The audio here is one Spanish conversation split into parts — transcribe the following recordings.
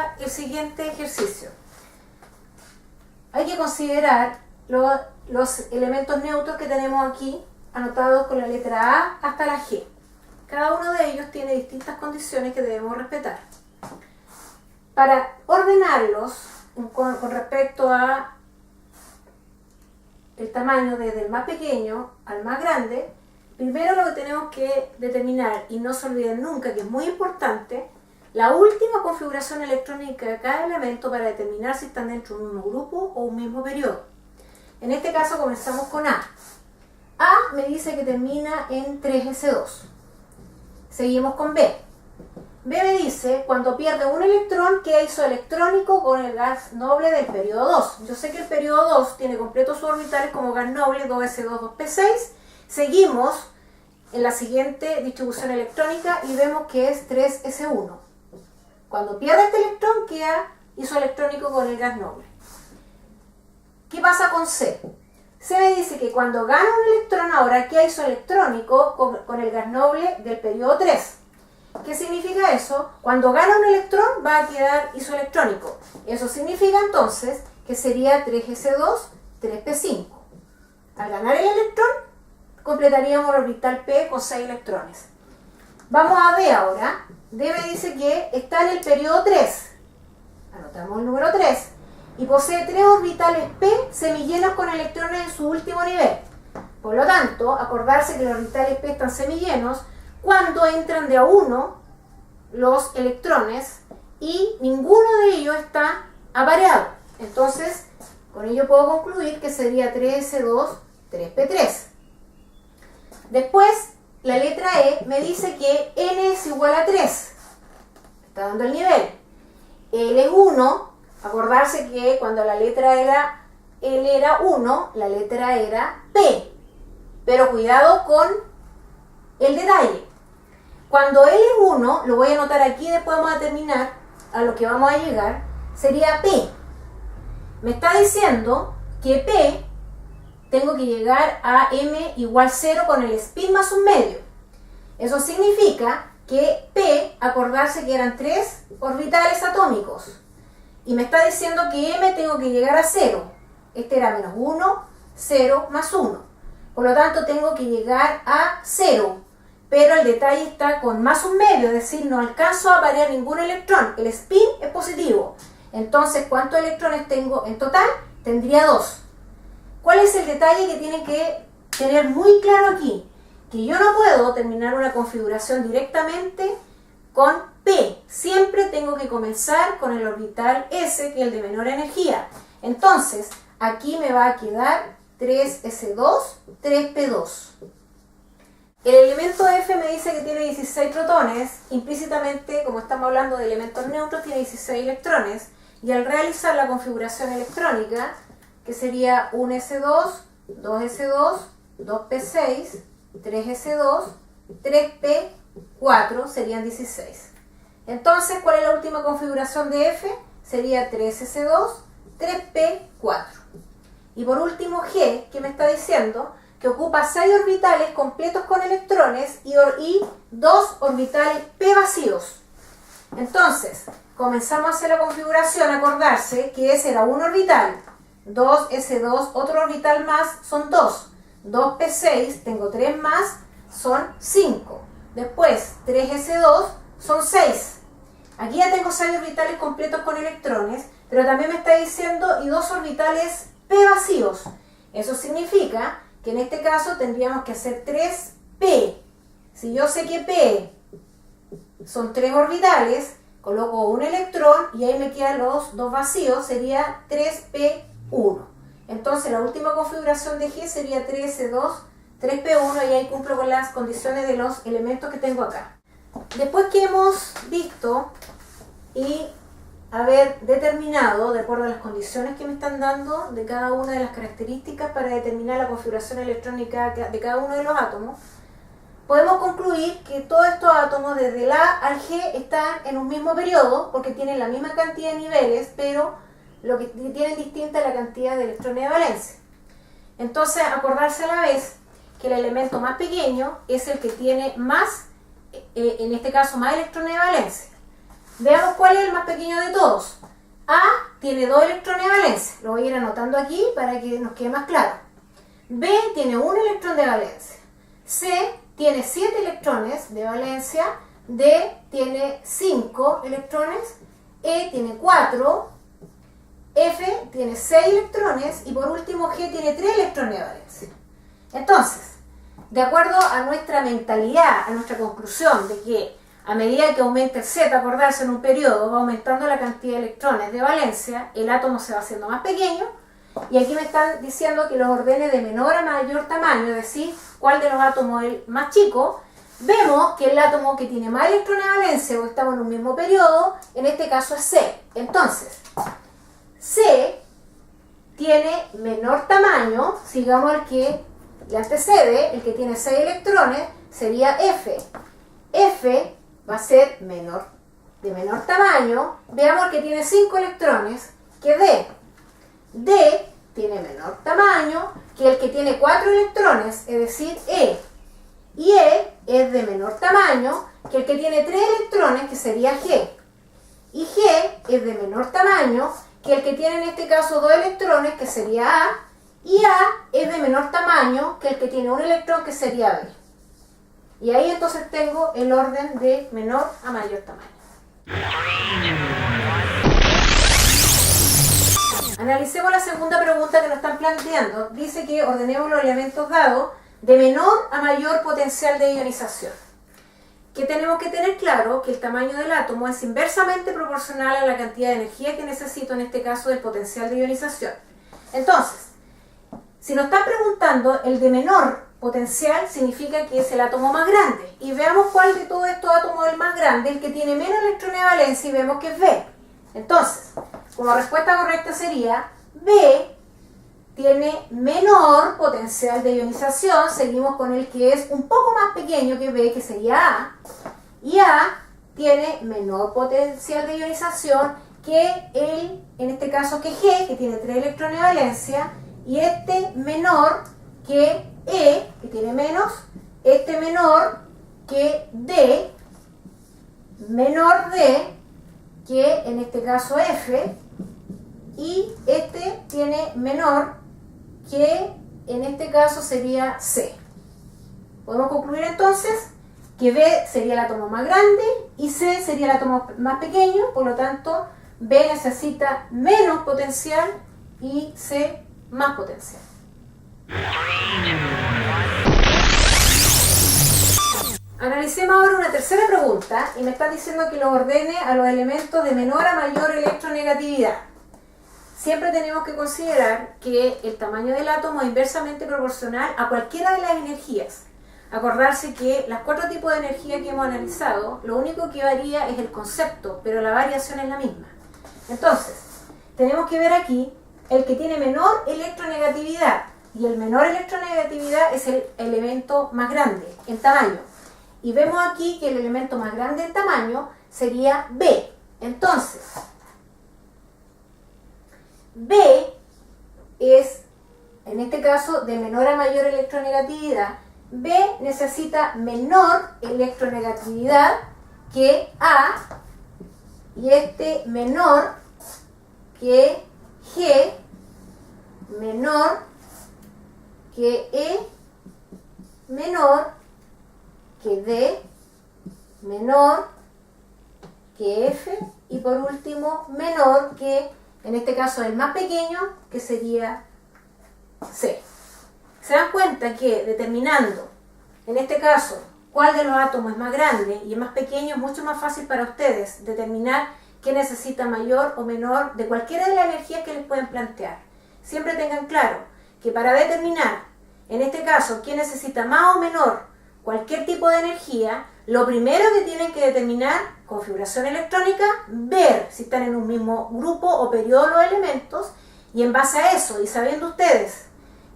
para el siguiente ejercicio. Hay que considerar los elementos neutros que tenemos aquí, anotados con la letra A hasta la G. Cada uno de ellos tiene distintas condiciones que debemos respetar. Para ordenarlos con respecto a el tamaño desde el más pequeño al más grande, primero lo que tenemos que determinar, y no se olviden nunca que es muy importante, la última configuración electrónica de cada elemento para determinar si están dentro de un mismo grupo o un mismo periodo. En este caso comenzamos con A. A me dice que termina en 3s2. Seguimos con B. B me dice, cuando pierde un electrón, queda isoelectrónico con el gas noble del periodo 2. Yo sé que el periodo 2 tiene completos sus orbitales como gas noble 2s2, 2p6. Seguimos en la siguiente distribución electrónica y vemos que es 3s1. Cuando pierde este electrón, queda isoelectrónico con el gas noble. ¿Qué pasa con C? C me dice que cuando gana un electrón ahora queda isoelectrónico con el gas noble del periodo 3. ¿Qué significa eso? Cuando gana un electrón va a quedar isoelectrónico. Eso significa entonces que sería 3s2, 3p5. Al ganar el electrón, completaríamos el orbital P con 6 electrones. Vamos a B ahora. D me dice que está en el periodo 3. Anotamos el número 3. Y posee 3 orbitales P semillenos con electrones en su último nivel. Por lo tanto, acordarse que los orbitales P están semillenos cuando entran de a uno los electrones y ninguno de ellos está apareado. Entonces, con ello puedo concluir que sería 3s2, 3p3. Después, la letra E me dice que n es igual a 3. Está dando el nivel. L es 1. Acordarse que cuando la letra era L era 1, la letra era P. Pero cuidado con el detalle. Cuando L es 1, lo voy a anotar aquí, después vamos a terminar a lo que vamos a llegar, sería P. Me está diciendo que P tengo que llegar a M igual 0 con el spin más un medio. Eso significa que P, acordarse que eran 3 orbitales atómicos. Y me está diciendo que M tengo que llegar a 0. Este era menos 1, 0, más 1. Por lo tanto, tengo que llegar a 0. Pero el detalle está con más un medio, es decir, no alcanzo a aparear ningún electrón. El spin es positivo. Entonces, ¿cuántos electrones tengo en total? Tendría 2. ¿Cuál es el detalle que tienen que tener muy claro aquí? Que yo no puedo terminar una configuración directamente con P. Siempre tengo que comenzar con el orbital S, que es el de menor energía. Entonces, aquí me va a quedar 3s2, 3p2. El elemento F me dice que tiene 16 protones. Implícitamente, como estamos hablando de elementos neutros, tiene 16 electrones. Y al realizar la configuración electrónica, que sería 1s2, 2s2, 2p6, 3s2, 3p4, serían 16. Entonces, ¿cuál es la última configuración de F? Sería 3s2, 3p4. Y por último G, que me está diciendo que ocupa 6 orbitales completos con electrones y 2 orbitales p vacíos. Entonces, comenzamos a hacer la configuración, acordarse que ese era un orbital, 2s2, otro orbital más, son 2. 2p6, tengo 3 más, son 5. Después, 3s2, son 6. Aquí ya tengo 6 orbitales completos con electrones, pero también me está diciendo y 2 orbitales p vacíos. Eso significa que en este caso tendríamos que hacer 3p. Si yo sé que p son 3 orbitales, coloco un electrón y ahí me quedan los 2 vacíos, sería 3p1. Entonces la última configuración de G sería 3s2, 3p1 y ahí cumplo con las condiciones de los elementos que tengo acá. Después que hemos visto y haber determinado, de acuerdo a las condiciones que me están dando de cada una de las características para determinar la configuración electrónica de cada uno de los átomos, podemos concluir que todos estos átomos desde el A al G están en un mismo periodo porque tienen la misma cantidad de niveles, pero lo que tienen distinta es la cantidad de electrones de valencia. Entonces, acordarse a la vez que el elemento más pequeño es el que tiene más, en este caso, más electrones de valencia. Veamos cuál es el más pequeño de todos. A tiene 2 electrones de valencia. Lo voy a ir anotando aquí para que nos quede más claro. B tiene 1 electrón de valencia. C tiene 7 electrones de valencia. D tiene 5 electrones. E tiene 4. F tiene 6 electrones. Y por último G tiene 3 electrones de valencia. Entonces, de acuerdo a nuestra mentalidad, a nuestra conclusión de que a medida que aumenta el Z, acordarse, en un periodo va aumentando la cantidad de electrones de valencia, el átomo se va haciendo más pequeño, y aquí me están diciendo que los ordene de menor a mayor tamaño, es decir, cuál de los átomos es el más chico. Vemos que el átomo que tiene más electrones de valencia, o estamos en un mismo periodo, en este caso es C. Entonces, C tiene menor tamaño, sigamos el que le antecede, el que tiene 6 electrones, sería F. F va a ser de menor tamaño. Veamos el que tiene 5 electrones, que D. D tiene menor tamaño que el que tiene 4 electrones, es decir, E. Y E es de menor tamaño que el que tiene 3 electrones, que sería G. Y G es de menor tamaño que el que tiene en este caso 2 electrones, que sería A. Y A es de menor tamaño que el que tiene 1 electrón, que sería B. Y ahí entonces tengo el orden de menor a mayor tamaño. Analicemos la segunda pregunta que nos están planteando. Dice que ordenemos los elementos dados de menor a mayor potencial de ionización. Que tenemos que tener claro que el tamaño del átomo es inversamente proporcional a la cantidad de energía que necesito, en este caso del potencial de ionización. Entonces, si nos están preguntando el de menor potencial, significa que es el átomo más grande. Y veamos cuál de todos estos átomos es el más grande, el que tiene menos electrones de valencia, y vemos que es B. Entonces, como respuesta correcta sería B tiene menor potencial de ionización. Seguimos con el que es un poco más pequeño que B, que sería A. Y A tiene menor potencial de ionización que el, en este caso, que G, que tiene 3 electrones de valencia. Y este menor que E, que tiene menos, este menor que D, menor D, que en este caso F, y este tiene menor que en este caso sería C. Podemos concluir entonces que B sería el átomo más grande y C sería el átomo más pequeño, por lo tanto B necesita menos potencial y C más potencial. Analicemos ahora una tercera pregunta y me están diciendo que lo ordene a los elementos de menor a mayor electronegatividad. Siempre tenemos que considerar que el tamaño del átomo es inversamente proporcional a cualquiera de las energías. Acordarse que los 4 tipos de energía que hemos analizado, lo único que varía es el concepto, pero la variación es la misma. Entonces, tenemos que ver aquí el que tiene menor electronegatividad, y el menor electronegatividad es el elemento más grande en tamaño. Y vemos aquí que el elemento más grande en tamaño sería B. Entonces, B es, en este caso, de menor a mayor electronegatividad. B necesita menor electronegatividad que A, y este menor que G, menor que E, menor que D, menor que F, y por último menor que, en este caso, el más pequeño, que sería C. Se dan cuenta que determinando, en este caso, cuál de los átomos es más grande y es más pequeño, es mucho más fácil para ustedes determinar qué necesita mayor o menor de cualquiera de las energías que les pueden plantear. Siempre tengan claro que para determinar, en este caso, qué necesita más o menor cualquier tipo de energía, lo primero que tienen que determinar, configuración electrónica, ver si están en un mismo grupo o periodo los elementos, y en base a eso, y sabiendo ustedes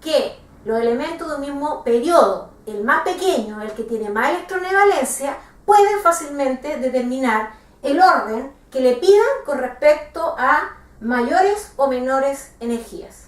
que los elementos de un mismo periodo, el más pequeño, el que tiene más electrones de valencia, pueden fácilmente determinar el orden que le pidan con respecto a mayores o menores energías.